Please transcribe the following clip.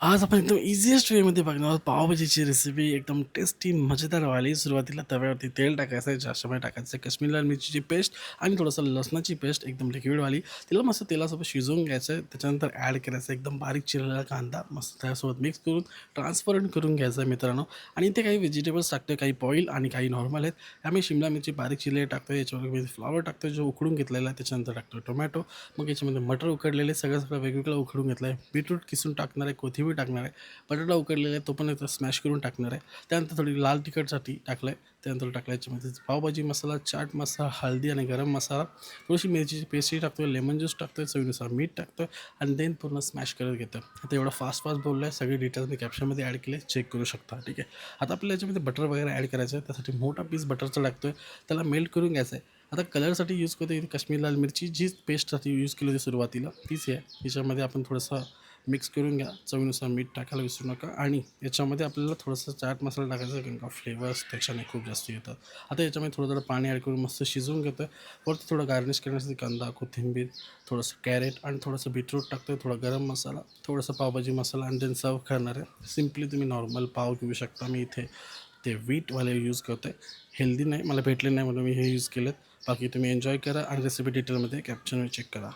आज आपण एकदम इझिएस्ट वेमध्ये बघणार आहोत पावभाजीची रेसिपी एकदम टेस्टी मजेदारवाली. सुरुवातीला तव्यावरती तेल टाकायचं आहे, जास्तमध्ये टाकायचं काश्मीरी लाल मिरचीची पेस्ट आणि थोडंसं लसणाची पेस्ट एकदम लिक्विडवाली. तिला मस्त तेलासोबत शिजवून घ्यायचं आहे. त्याच्यानंतर ॲड करायचं एकदम बारीक चिरलेला कांदा मस्त त्यासोबत मिक्स करून ट्रान्सपरंट करून घ्यायचं आहे मित्रांनो. आणि इथे काही व्हेजिटेबल्स टाकतो, काही बॉईल आणि काही नॉर्मल आहेत. आम्ही शिमला मिरची बारीक चिरलेली टाकतो, याच्यावर फ्लॉवर टाकतो जो उकडून घेतलेला आहे, त्याच्यानंतर टाकतो टोमॅटो. मग याच्यामध्ये मटर उकडलेले सगळं सगळं वेगवेगळं उकडून घेतलं आहे. बीटरूट किसून टाकणार आहे, कोथिंबीर टाकणार आहे, बटाटा उकडलेला आहे तो पण एकदा स्मॅश करून टाकणार आहे. त्यानंतर थोडी लाल तिखटसाठी टाकलं आहे. त्यानंतर टाकलं याच्यामध्ये पावभाजी मसाला, चाट मसाला, हळदी आणि गरम मसाला, थोडीशी मिरचीची पेस्टही टाकतो, लेमन ज्यूस टाकतो, चवीनुसार मीठ टाकतो आणि देन पूर्ण स्मॅश करत घेतो. आता एवढं फास्ट फास्ट बोललो आहे, सगळे डिटेल्स मी कॅप्शनमध्ये ॲड केले, चेक करू शकता. ठीक आहे. आता आपल्याला याच्यामध्ये बटर वगैरे ॲड करायचं आहे. त्यासाठी मोठा पीस बटरचा टाकतो आहे, त्याला मेल्ट करून घ्यायचं आहे. आता कलरसाठी यूज करतो इथे काश्मीरी लाल मिरची, जी पेस्टसाठी यूज केली होती सुरुवातीला तीच आहे. याच्यामध्ये आपण थोडंसं मिक्स करून घ्या, चवीनुसार मीठ टाकायला विसरू नका आणि याच्यामध्ये आपल्याला थोडंसं चाट मसाला टाकायचा आहे, कारण का फ्लेवर्स त्याच्याने खूप जास्त येतात. आता याच्यामध्ये थोडं थोडं पाणी ॲड करून मस्त शिजवून घेतो आहे. वरती थोडं गार्निश करण्यासाठी कांदा, कोथिंबीर, थोडंसं कॅरेट आणि थोडंसं बीटरूट टाकतो आहे, थोडा गरम मसाला, थोडंसं पावभाजी मसाला आणि देन सर्व करणार आहे. सिम्पली तुम्ही नॉर्मल पाव घेऊ शकता. मी इथे ते व्हीटवाले यूज करतो आहे, हेल्दी नाही मला भेटले नाही म्हणून मी हे यूज केलेत. बाकी तुम्ही एन्जॉय करा आणि रेसिपी डिटेलमध्ये कॅप्शनवर चेक करा.